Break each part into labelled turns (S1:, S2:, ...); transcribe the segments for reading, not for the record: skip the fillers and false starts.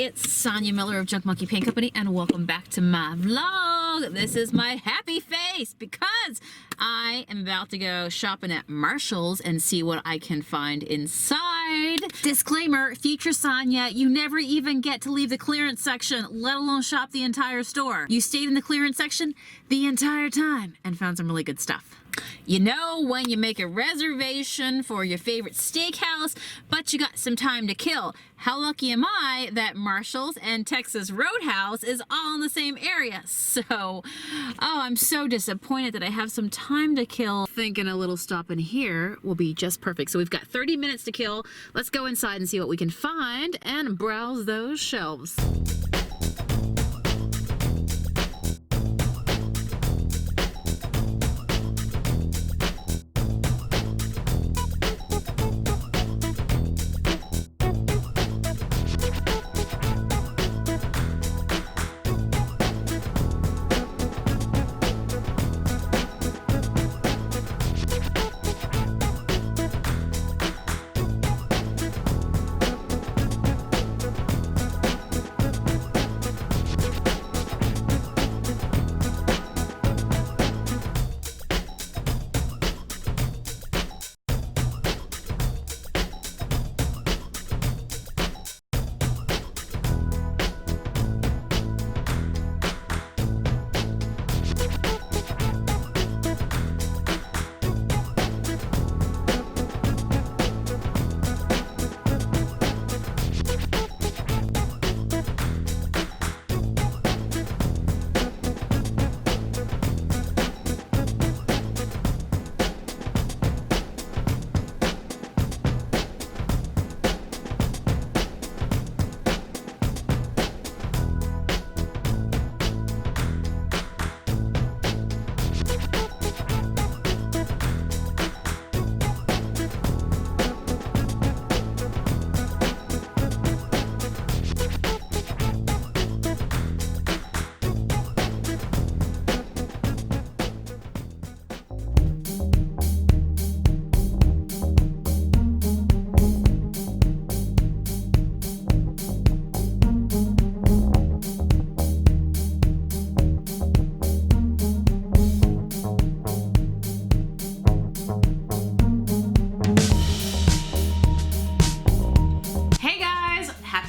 S1: it's Sonia Miller of Junk Monkey Paint Company, and welcome back to my vlog. This is my happy face because I am about to go shopping at Marshalls and see what I can find inside. Disclaimer, future Sonia, you never even get to leave the clearance section, let alone shop the entire store. You stayed in the clearance section the entire time and found some really good stuff. You know, when you make a reservation for your favorite steakhouse, but you got some time to kill. How lucky am I that Marshalls and Texas Roadhouse is all in the same area? So, I'm so disappointed that I have some time to kill. Thinking a little stop in here will be just perfect. So we've got 30 minutes to kill. Let's go inside and see what we can find and browse those shelves.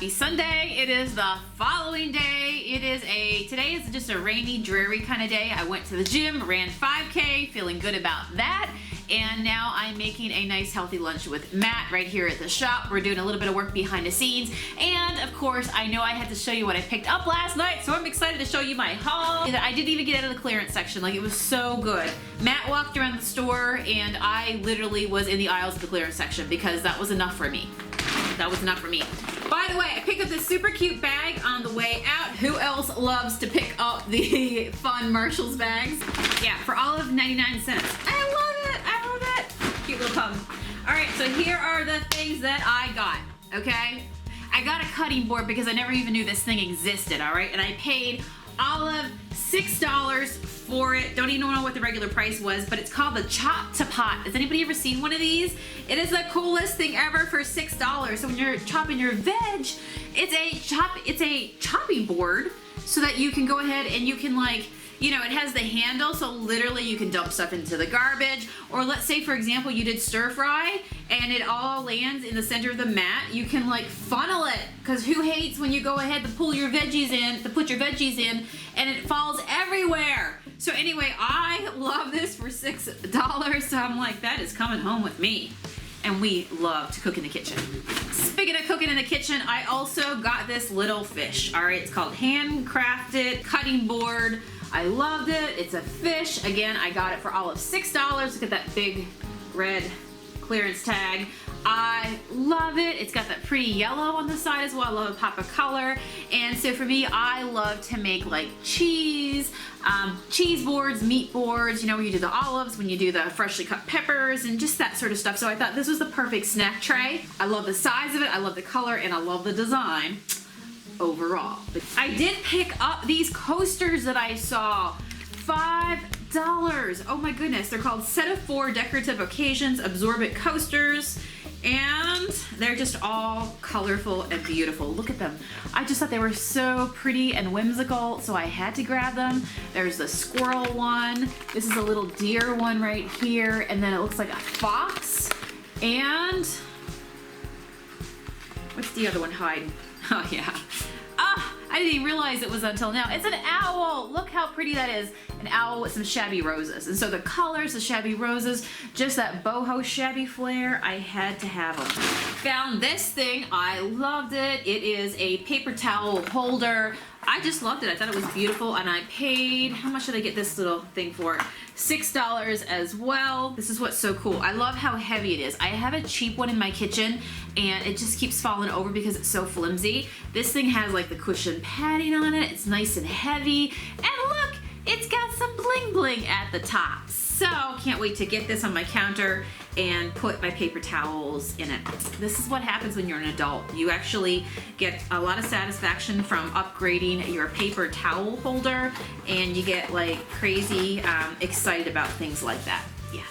S1: Sunday. It is the following day. Today is just a rainy, dreary kind of day. I went to the gym, ran 5K, feeling good about that. And now I'm making a nice healthy lunch with Matt right here at the shop. We're doing a little bit of work behind the scenes. And of course, I know I had to show you what I picked up last night, so I'm excited to show you my haul. I didn't even get out of the clearance section. Like, it was so good. Matt walked around the store and I literally was in the aisles of the clearance section because that was enough for me. That was enough for me. By the way, I picked up this super cute bag on the way out. Who else loves to pick up the fun Marshalls bags? Yeah, for all of 99 cents. I love it. I love it. Cute little pug. All right, so here are the things that I got, okay? I got a cutting board because I never even knew this thing existed, all right? And I paid all of $6 for it. Don't even know what the regular price was, but it's called the Chop to Pot. Has anybody ever seen one of these? It is the coolest thing ever for $6. So when you're chopping your veg, it's a chopping board so that you can go ahead and you can, like, you know, it has the handle, so literally you can dump stuff into the garbage. Or let's say, for example, you did stir fry and it all lands in the center of the mat. You can, like, funnel it, because who hates when you go ahead to pull your veggies in, to put your veggies in, and it falls everywhere. So anyway, I love this for $6. So I'm like, that is coming home with me. And we love to cook in the kitchen. Speaking of cooking in the kitchen, I also got this little fish. All right, it's called handcrafted cutting board. I loved it. It's a fish. Again, I got it for all of $6. Look at that big red clearance tag. I love it. It's got that pretty yellow on the side as well. I love a pop of color. And so for me, I love to make like cheese boards, meat boards, you know, where you do the olives, when you do the freshly cut peppers and just that sort of stuff. So I thought this was the perfect snack tray. I love the size of it. I love the color and I love the design overall. But I did pick up these coasters that I saw. $5. Oh my goodness. They're called Set of 4 Decorative Occasions Absorbent Coasters. And they're just all colorful and beautiful. Look at them. I just thought they were so pretty and whimsical, so I had to grab them. There's the squirrel one. This is a little deer one right here. And then it looks like a fox. And what's the other one hiding? Oh yeah. Ah, I didn't even realize it was until now. It's an owl. Look how pretty that is. An owl with some shabby roses. And so the colors, the shabby roses, just that boho shabby flair, I had to have them. Found this thing. I loved it. It is a paper towel holder. I just loved it. I thought it was beautiful, and I paid, how much did I get this little thing for? $6 as well. This is what's so cool. I love how heavy it is. I have a cheap one in my kitchen, and it just keeps falling over because it's so flimsy. This thing has like the cushion padding on it. It's nice and heavy, and look, it's got some bling bling at the top. So can't wait to get this on my counter and put my paper towels in it. This is what happens when you're an adult. You actually get a lot of satisfaction from upgrading your paper towel holder, and you get like crazy excited about things like that. Yeah.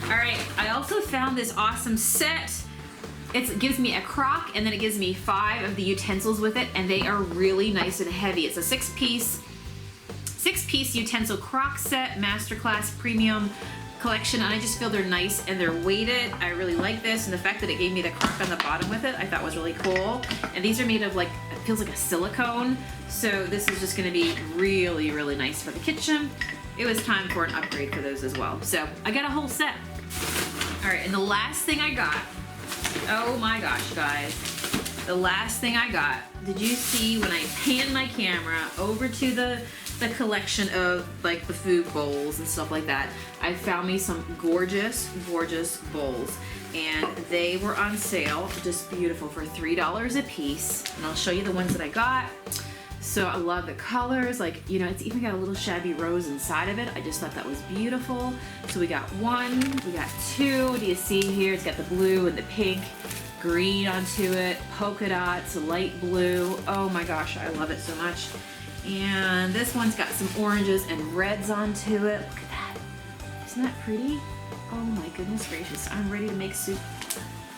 S1: All right, I also found this awesome set. It gives me a crock, and then it gives me 5 of the utensils with it, and they are really nice and heavy. It's a six-piece utensil crock set, masterclass premium collection, and I just feel they're nice and they're weighted. I really like this, and the fact that it gave me the crock on the bottom with it, I thought was really cool. And these are made of like, it feels like a silicone, so this is just gonna be really, really nice for the kitchen. It was time for an upgrade for those as well. So I got a whole set. All right, and the last thing I got, oh my gosh, guys. The last thing I got, did you see when I panned my camera over to the collection of like the food bowls and stuff like that? I found me some gorgeous, gorgeous bowls, and they were on sale, just beautiful, for $3 a piece. And I'll show you the ones that I got. So I love the colors, like, you know, it's even got a little shabby rose inside of it. I just thought that was beautiful. So we got 1, we got 2. Do you see here? It's got the blue and the pink, green onto it, polka dots, light blue. Oh my gosh, I love it so much. And this one's got some oranges and reds onto it. Look at that. Isn't that pretty? Oh my goodness gracious. I'm ready to make soup.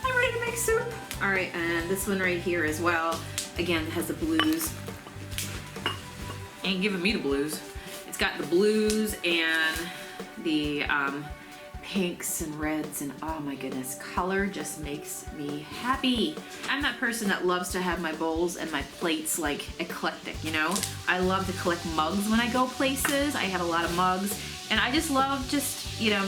S1: I'm ready to make soup. All right, and this one right here as well. Again, it has the blues. Ain't giving me the blues. It's got the blues and the pinks and reds, and oh my goodness, color just makes me happy. I'm that person that loves to have my bowls and my plates like eclectic, you know? I love to collect mugs when I go places. I have a lot of mugs, and I just love just, you know,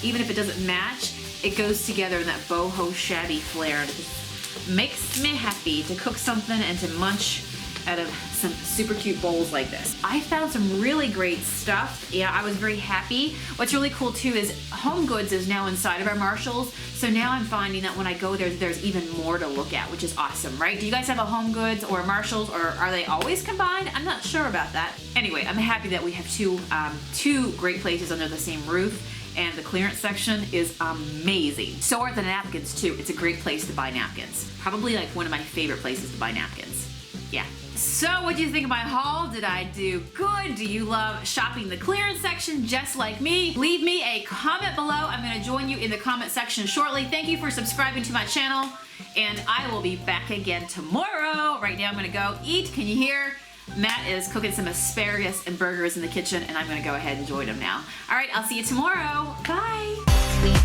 S1: even if it doesn't match, it goes together in that boho shabby flair. And it just makes me happy to cook something and to munch out of some super cute bowls like this. I found some really great stuff. Yeah, I was very happy. What's really cool too is HomeGoods is now inside of our Marshalls, so now I'm finding that when I go there, there's even more to look at, which is awesome, right? Do you guys have a HomeGoods or a Marshalls, or are they always combined? I'm not sure about that. Anyway, I'm happy that we have two great places under the same roof, and the clearance section is amazing. So are the napkins too. It's a great place to buy napkins. Probably like one of my favorite places to buy napkins. Yeah. So what do you think of my haul? Did I do good? Do you love shopping the clearance section just like me? Leave me a comment below. I'm gonna join you in the comment section shortly. Thank you for subscribing to my channel, and I will be back again tomorrow. Right now I'm gonna go eat. Can you hear? Matt is cooking some asparagus and burgers in the kitchen, and I'm gonna go ahead and join him now. All right, I'll see you tomorrow. Bye.